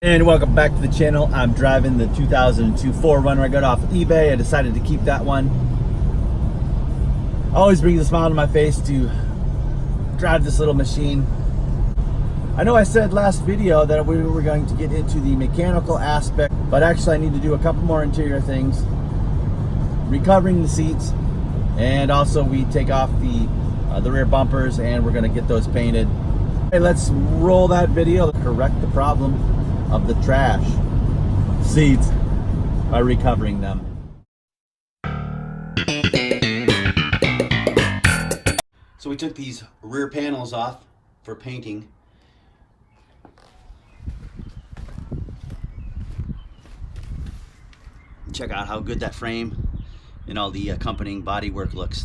And welcome back to the channel. I'm driving the 2002 4Runner I got off eBay. I decided to keep that one. Always brings a smile on my face to drive this little machine. I know I said last video that we were going to get into the mechanical aspect, but actually I need to do a couple more interior things. Recovering the seats, and also we take off the rear bumpers and we're going to get those painted. Hey, let's roll that video to correct the problem of the trash seats by recovering them. So we took these rear panels off for painting. Check out how good that frame and all the accompanying bodywork looks.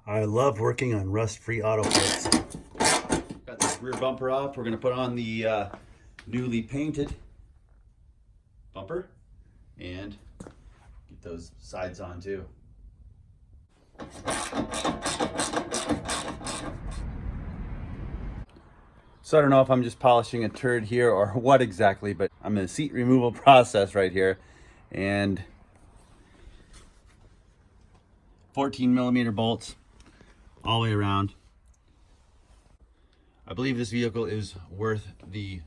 I love working on rust-free auto parts. Got this rear bumper off. We're going to put on the newly painted bumper and get those sides on too. So I don't know if I'm just polishing a turd here or what exactly, but I'm in a seat removal process right here, and 14mm bolts all the way around. I believe this vehicle is worth the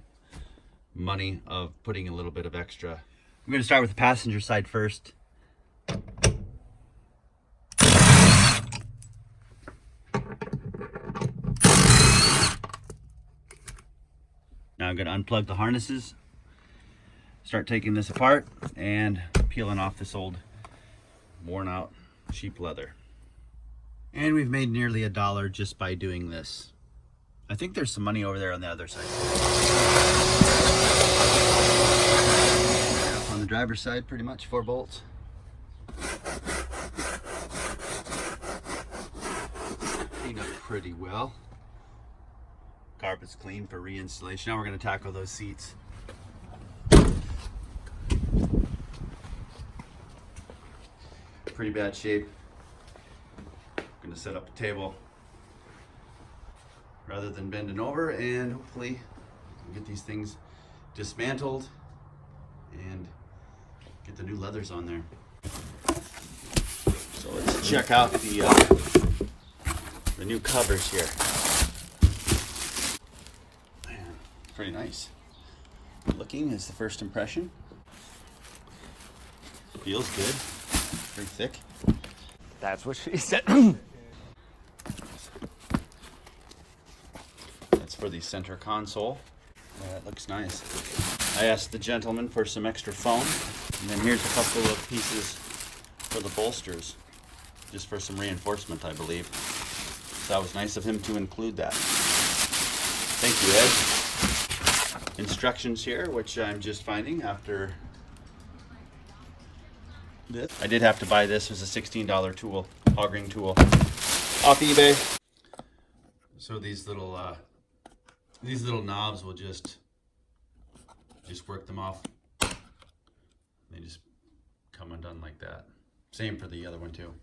money of putting a little bit of extra. I'm going to start with the passenger side first. Now I'm going to unplug the harnesses, start taking this apart and peeling off this old worn out cheap leather. And we've made nearly $1 just by doing this. I think there's some money over there on the other side. On the driver's side, pretty much 4 bolts. Cleaned up pretty well. Carpet's clean for reinstallation. Now we're going to tackle those seats. Pretty bad shape. Going to set up a table rather than bending over, and hopefully we'll get these things dismantled and get the new leathers on there. So let's check out the new covers here. Man, pretty nice looking is the first impression. Feels good, very thick. That's what she said. That's for the center console. That looks nice. I asked the gentleman for some extra foam, and then here's a couple of pieces for the bolsters, just for some reinforcement, I believe. So that was nice of him to include that. Thank you, Ed. Instructions here, which I'm just finding after this. I did have to buy this. It was a $16 tool, hog ring tool, off eBay. So these little knobs will just work them off. They just come undone like that. Same for the other one too.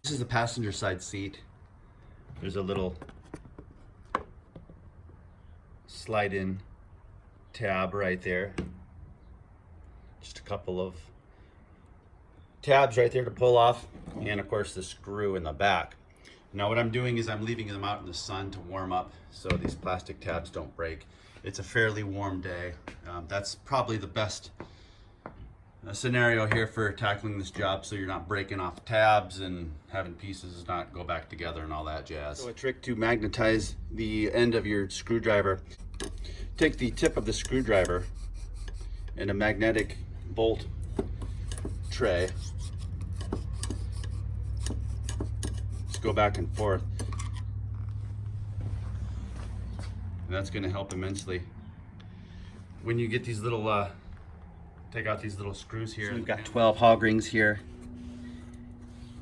This is the passenger side seat. There's a little slide in tab right there. Just a couple of tabs right there to pull off, and of course the screw in the back. Now what I'm doing is I'm leaving them out in the sun to warm up so these plastic tabs don't break. It's a fairly warm day. That's probably the best scenario here for tackling this job, so you're not breaking off tabs and having pieces not go back together and all that jazz. So a trick to magnetize the end of your screwdriver: take the tip of the screwdriver and a magnetic bolt tray, just go back and forth, and that's going to help immensely. When you get these little take out these little screws here. So we've got 12 hog rings here,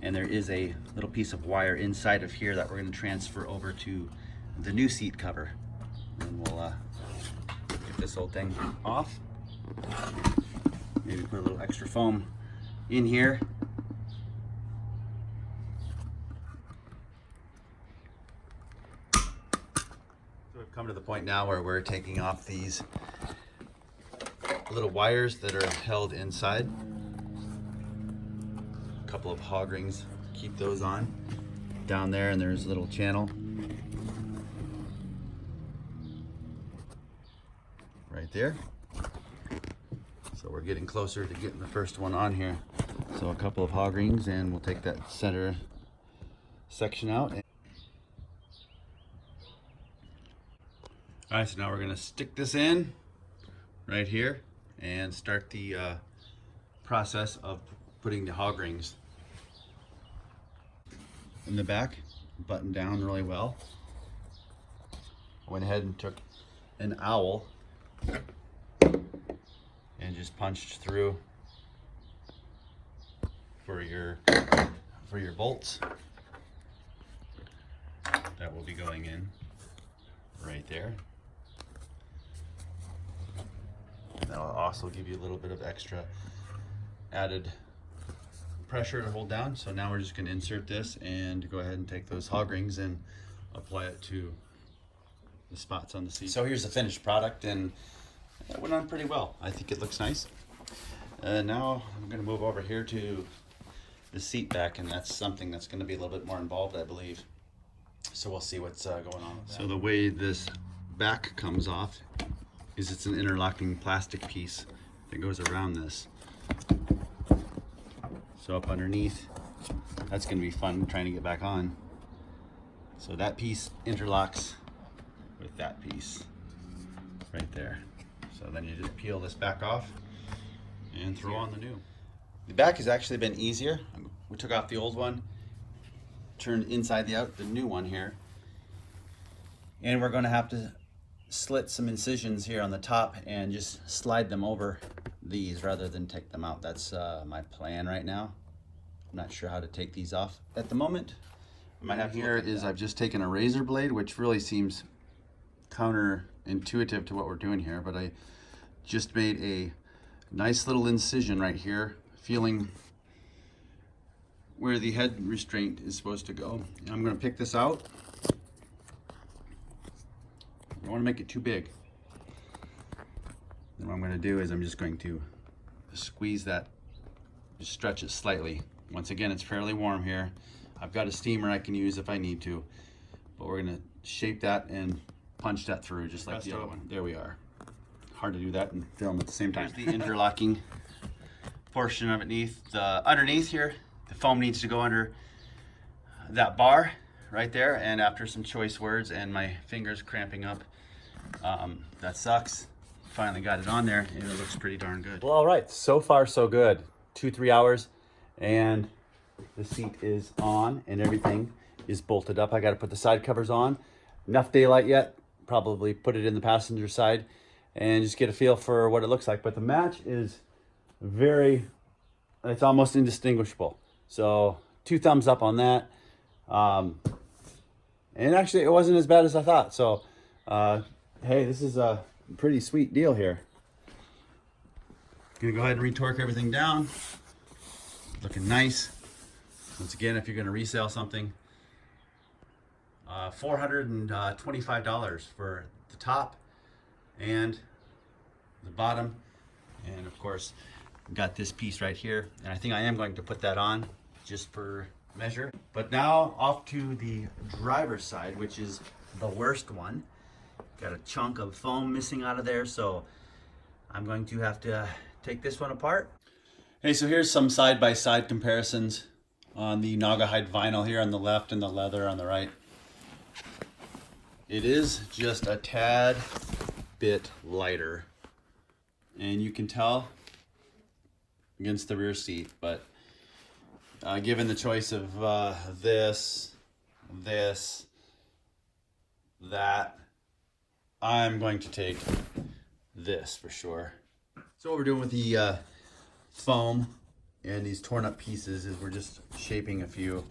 and there is a little piece of wire inside of here that we're going to transfer over to the new seat cover, and we'll get this whole thing off. Maybe put a little extra foam in here. So we've come to the point now where we're taking off these little wires that are held inside. A couple of hog rings, keep those on. Down there, and there's a little channel right there. So we're getting closer to getting the first one on here. So a couple of hog rings, and we'll take that center section out. All right, so now we're gonna stick this in right here and start the process of putting the hog rings in the back, buttoned down really well. I went ahead and took an owl and just punched through for your bolts that will be going in right there. That'll also give you a little bit of extra added pressure to hold down. So now we're just going to insert this and go ahead and take those hog rings and apply it to the spots on the seat. So here's the finished product, and it went on pretty well. I think it looks nice. Now I'm going to move over here to the seat back, and that's something that's going to be a little bit more involved, I believe. So we'll see what's going on with that. So the way this back comes off is it's an interlocking plastic piece that goes around this. So up underneath, that's going to be fun trying to get back on. So that piece interlocks with that piece right there. So then you just peel this back off and throw on the new. The back has actually been easier. We took off the old one, turned inside the new one here. And we're going to have to slit some incisions here on the top and just slide them over these rather than take them out. That's my plan right now. I'm not sure how to take these off at the moment. Here is I've just taken a razor blade, which really seems counterintuitive to what we're doing here, but I just made a nice little incision right here, feeling where the head restraint is supposed to go. And I'm going to pick this out. I don't want to make it too big. And what I'm going to do is I'm just going to squeeze that, just stretch it slightly. Once again, it's fairly warm here. I've got a steamer I can use if I need to, but we're going to shape that and punch that through just like the other one. There we are. Hard to do that and film at the same time. Here's the interlocking portion underneath here. The foam needs to go under that bar right there, and after some choice words and my fingers cramping up, that sucks. Finally got it on there, and it looks pretty darn good. Well, all right, so far so good. 2-3 hours, and the seat is on and everything is bolted up. I got to put the side covers on. Enough daylight yet, probably put it in the passenger side and just get a feel for what it looks like. But the match is it's almost indistinguishable. So 2 thumbs up on that. And actually it wasn't as bad as I thought. So hey, this is a pretty sweet deal here. Gonna go ahead and retorque everything down. Looking nice. Once again, if you're gonna resell something, $425 for the top and the bottom. And of course, got this piece right here. And I think I am going to put that on just for measure. But now off to the driver's side, which is the worst one. Got a chunk of foam missing out of there, so I'm going to have to take this one apart. Hey, so here's some side-by-side comparisons on the Naugahyde vinyl here on the left and the leather on the right. It is just a tad bit lighter, and you can tell against the rear seat, but given the choice of this, that, I'm going to take this for sure. So what we're doing with the foam and these torn up pieces is we're just shaping a few.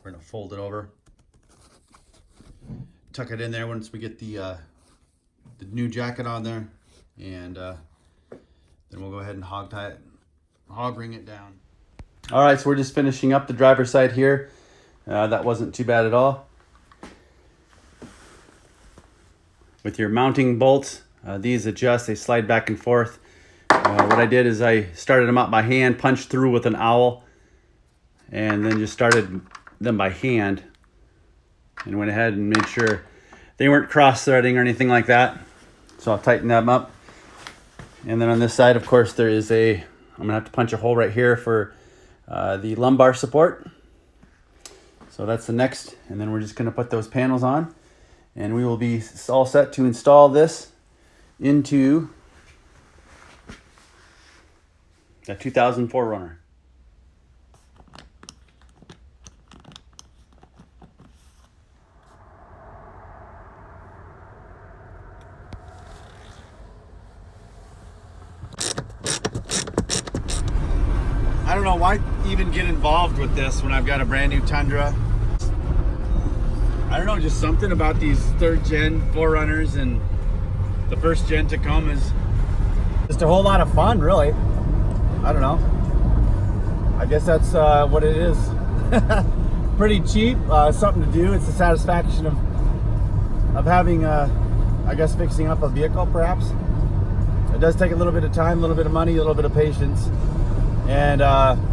We're gonna fold it over, tuck it in there once we get the new jacket on there, and Then we'll go ahead and hog ring it down. All right, so we're just finishing up the driver's side here. That wasn't too bad at all. With your mounting bolts, these adjust, they slide back and forth. What I did is I started them out by hand, punched through with an owl, and then just started them by hand. And went ahead and made sure they weren't cross-threading or anything like that. So I'll tighten them up. And then on this side, of course, I'm gonna have to punch a hole right here for the lumbar support. So that's the next, and then we're just gonna put those panels on, and we will be all set to install this into that 2004 Runner. I don't know why even get involved with this when I've got a brand new Tundra. I don't know, just something about these 3rd gen 4Runners and the 1st gen Tacomas. Just a whole lot of fun, really. I don't know. I guess that's what it is. Pretty cheap, something to do. It's the satisfaction of having, I guess, fixing up a vehicle, perhaps. It does take a little bit of time, a little bit of money, a little bit of patience. And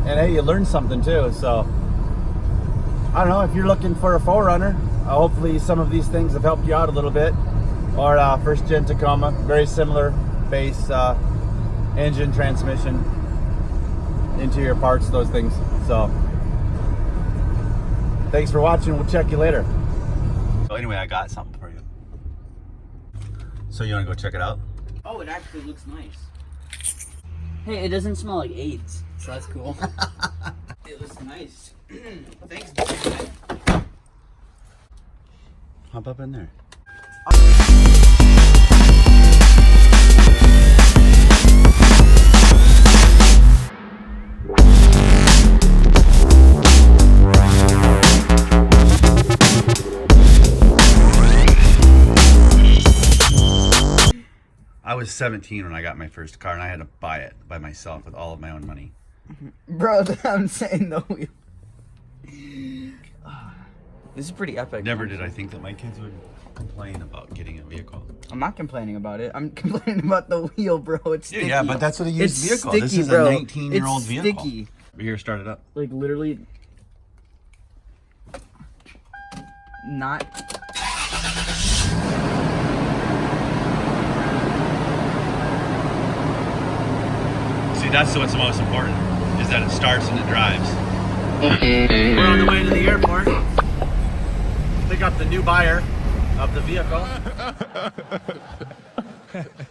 hey, you learn something too. So I don't know, if you're looking for a 4Runner, hopefully some of these things have helped you out a little bit. Or 1st gen Tacoma, very similar base, engine, transmission, interior parts, those things. So thanks for watching. We'll check you later. So anyway, I got something for you. So you want to go check it out? Oh, it actually looks nice. Hey, it doesn't smell like AIDS, so that's cool. It looks nice. Thanks, man. Hop up in there. I was 17 when I got my first car, and I had to buy it by myself with all of my own money. Bro, I'm saying the wheel. This is pretty epic. Never did I think that my kids would complain about getting a vehicle. I'm not complaining about it. I'm complaining about the wheel, bro. It's sticky. Yeah, but that's what a used It's vehicle. sticky, This is bro. a 19-year-old It's vehicle. sticky. Here, start it up. Like, literally... Not... See, that's what's most important, is that it starts and it drives. We're on the way to the airport. Pick up the new buyer of the vehicle.